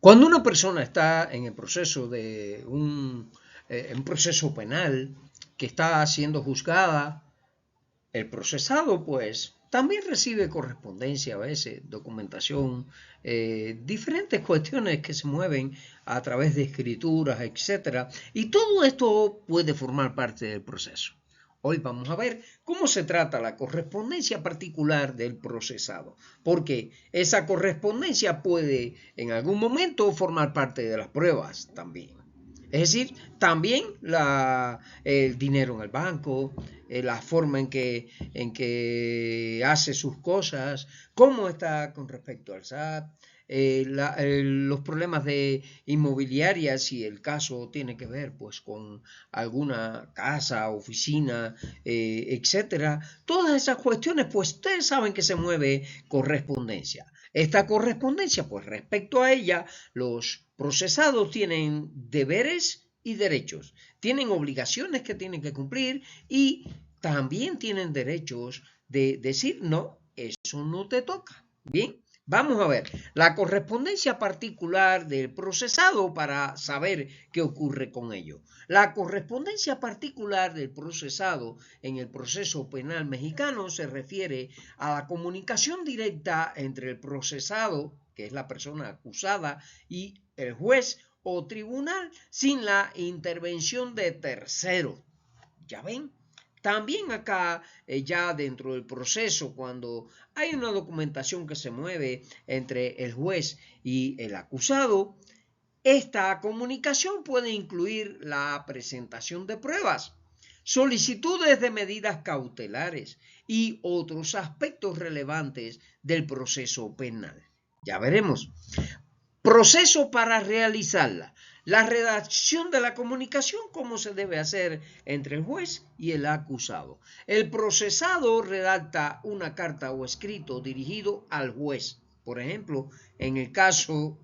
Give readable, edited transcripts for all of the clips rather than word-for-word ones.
Cuando una persona está en el proceso de un proceso penal que está siendo juzgada, el procesado pues también recibe correspondencia a veces, documentación, diferentes cuestiones que se mueven a través de escrituras, etcétera, y todo esto puede formar parte del proceso. Hoy vamos a ver cómo se trata la correspondencia particular del procesado, porque esa correspondencia puede en algún momento formar parte de las pruebas también. Es decir, también el dinero en el banco, la forma en que hace sus cosas, cómo está con respecto al SAT, los problemas de inmobiliaria, si el caso tiene que ver pues con alguna casa, oficina, etcétera. Todas esas cuestiones, pues ustedes saben que se mueve correspondencia. Esta correspondencia, pues respecto a ella, los procesados tienen deberes y derechos, tienen obligaciones que tienen que cumplir y también tienen derechos de decir, no, eso no te toca. Bien, vamos a ver la correspondencia particular del procesado para saber qué ocurre con ello. La correspondencia particular del procesado en el proceso penal mexicano se refiere a la comunicación directa entre el procesado, que es la persona acusada, y el juez o tribunal sin la intervención de terceros. ¿Ya ven? También acá, ya dentro del proceso, cuando hay una documentación que se mueve entre el juez y el acusado, esta comunicación puede incluir la presentación de pruebas, solicitudes de medidas cautelares y otros aspectos relevantes del proceso penal. Ya veremos. Proceso para realizarla. La redacción de la comunicación, cómo se debe hacer entre el juez y el acusado. El procesado redacta una carta o escrito dirigido al juez. Por ejemplo, en el caso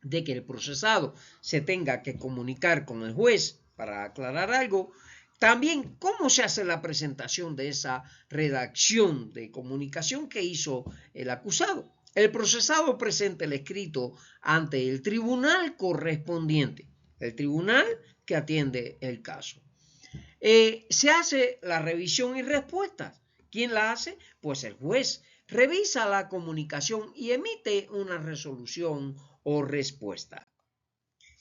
de que el procesado se tenga que comunicar con el juez para aclarar algo, también cómo se hace la presentación de esa redacción de comunicación que hizo el acusado. El procesado presenta el escrito ante el tribunal correspondiente, el tribunal que atiende el caso. Se hace la revisión y respuesta. ¿Quién la hace? Pues el juez revisa la comunicación y emite una resolución o respuesta.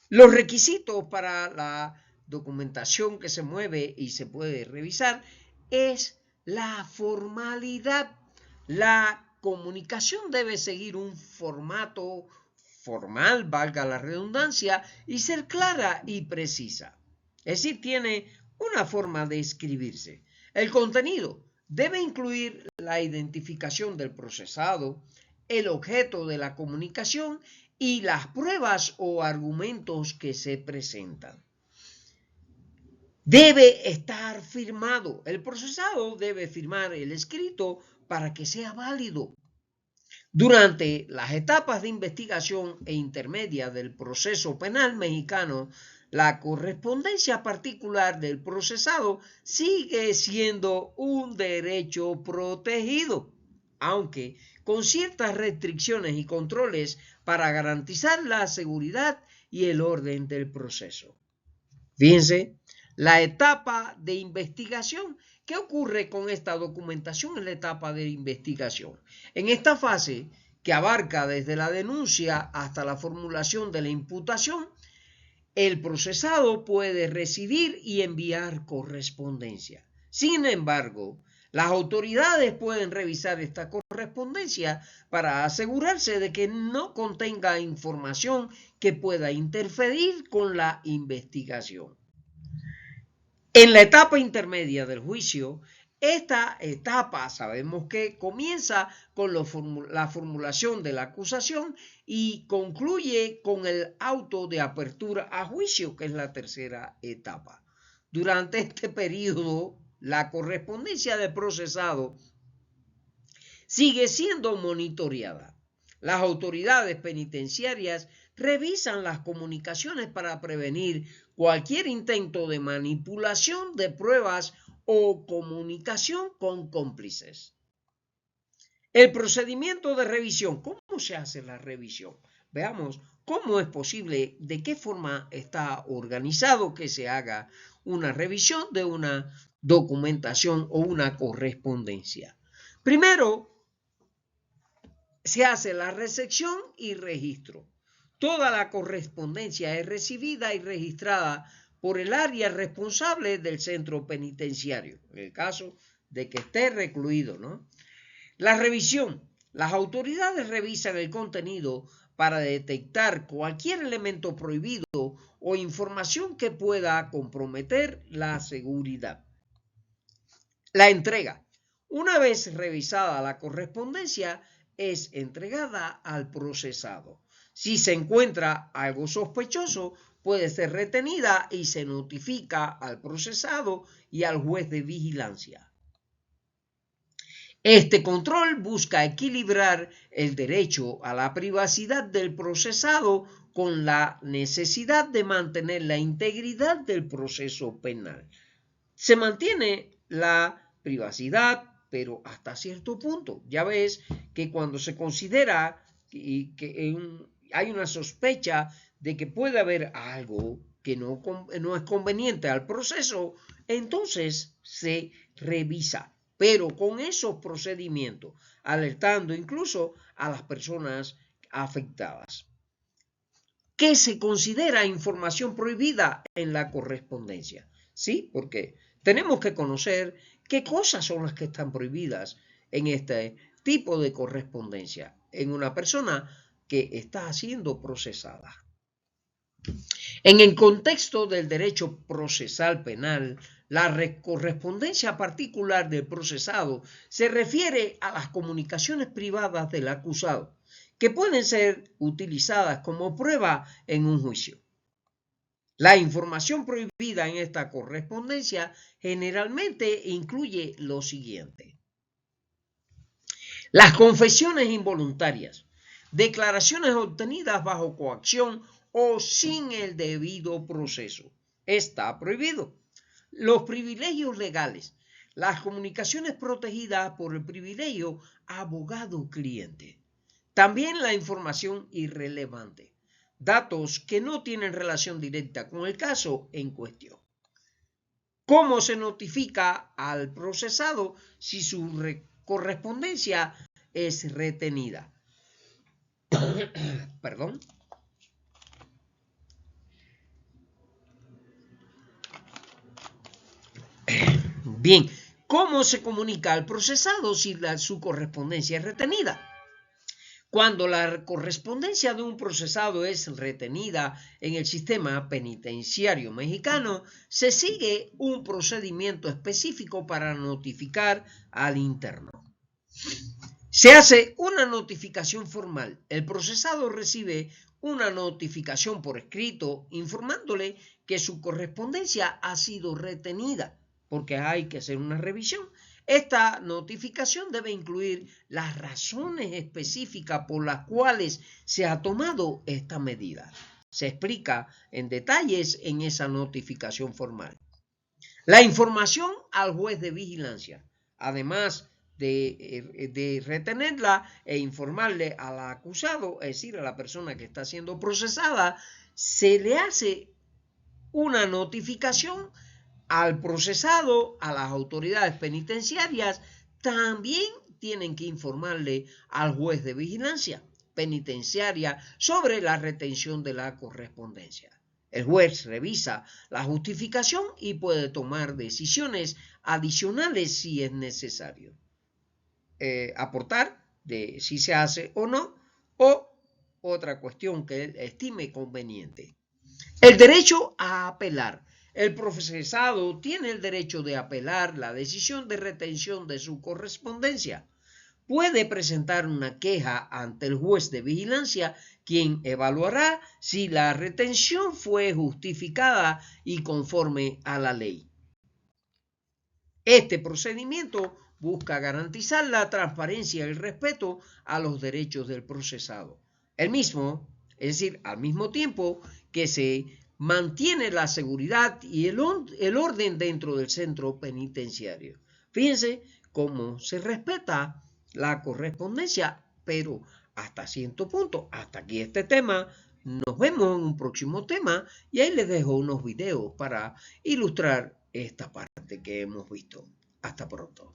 Los requisitos para la documentación que se mueve y se puede revisar es la formalidad. La comunicación debe seguir un formato formal, valga la redundancia, y ser clara y precisa. Es decir, tiene una forma de escribirse. El contenido debe incluir la identificación del procesado, el objeto de la comunicación y las pruebas o argumentos que se presentan. Debe estar firmado. El procesado debe firmar el escrito para que sea válido. Durante las etapas de investigación e intermedia del proceso penal mexicano, la correspondencia particular del procesado sigue siendo un derecho protegido, aunque con ciertas restricciones y controles para garantizar la seguridad y el orden del proceso. Fíjense, la etapa de investigación. ¿Qué ocurre con esta documentación en la etapa de investigación? En esta fase, que abarca desde la denuncia hasta la formulación de la imputación, el procesado puede recibir y enviar correspondencia. Sin embargo, las autoridades pueden revisar esta correspondencia para asegurarse de que no contenga información que pueda interferir con la investigación. En la etapa intermedia del juicio, esta etapa sabemos que comienza con la formulación de la acusación y concluye con el auto de apertura a juicio, que es la tercera etapa. Durante este periodo, la correspondencia del procesado sigue siendo monitoreada. Las autoridades penitenciarias revisan las comunicaciones para prevenir cualquier intento de manipulación de pruebas o comunicación con cómplices. El procedimiento de revisión. ¿Cómo se hace la revisión? veamos cómo es posible, de qué forma está organizado que se haga una revisión de una documentación o una correspondencia. Primero, se hace la recepción y registro. Toda la correspondencia es recibida y registrada por el área responsable del centro penitenciario, en el caso de que esté recluido, ¿no? La revisión. Las autoridades revisan el contenido para detectar cualquier elemento prohibido o información que pueda comprometer la seguridad. La entrega. Una vez revisada la correspondencia, es entregada al procesado. Si se encuentra algo sospechoso, puede ser retenida y se notifica al procesado y al juez de vigilancia. Este control busca equilibrar el derecho a la privacidad del procesado con la necesidad de mantener la integridad del proceso penal. Se mantiene la privacidad, pero hasta cierto punto. Ya ves que cuando se considera que hay una sospecha de que puede haber algo que no es conveniente al proceso, entonces se revisa, pero con esos procedimientos, alertando incluso a las personas afectadas. ¿Qué se considera información prohibida en la correspondencia? Sí, porque tenemos que conocer qué cosas son las que están prohibidas en este tipo de correspondencia en una persona que está siendo procesada. En el contexto del derecho procesal penal, la correspondencia particular del procesado se refiere a las comunicaciones privadas del acusado, que pueden ser utilizadas como prueba en un juicio. La información prohibida en esta correspondencia generalmente incluye lo siguiente: las confesiones involuntarias, declaraciones obtenidas bajo coacción o sin el debido proceso. Está prohibido. Los privilegios legales, las comunicaciones protegidas por el privilegio abogado-cliente. También la información irrelevante, datos que no tienen relación directa con el caso en cuestión. ¿Cómo se notifica al procesado si su correspondencia es retenida? Perdón. Bien, ¿cómo se comunica al procesado si su correspondencia es retenida? Cuando la correspondencia de un procesado es retenida en el sistema penitenciario mexicano, se sigue un procedimiento específico para notificar al interno. Se hace una notificación formal. El procesado recibe una notificación por escrito informándole que su correspondencia ha sido retenida, porque hay que hacer una revisión. Esta notificación debe incluir las razones específicas por las cuales se ha tomado esta medida. Se explica en detalles en esa notificación formal. La información al juez de vigilancia, además de retenerla e informarle al acusado, es decir, a la persona que está siendo procesada, se le hace una notificación al procesado, a las autoridades penitenciarias. También tienen que informarle al juez de vigilancia penitenciaria sobre la retención de la correspondencia. El juez revisa la justificación y puede tomar decisiones adicionales si es necesario. Aportar de si se hace o no, o otra cuestión que él estime conveniente. El derecho a apelar. El procesado tiene el derecho de apelar la decisión de retención de su correspondencia. Puede presentar una queja ante el juez de vigilancia, quien evaluará si la retención fue justificada y conforme a la ley. Este procedimiento busca garantizar la transparencia y el respeto a los derechos del procesado. El mismo, es decir, al mismo tiempo que se mantiene la seguridad y el orden dentro del centro penitenciario. Fíjense cómo se respeta la correspondencia, pero hasta cierto punto. Hasta aquí este tema. Nos vemos en un próximo tema y ahí les dejo unos videos para ilustrar esta parte que hemos visto. Hasta pronto.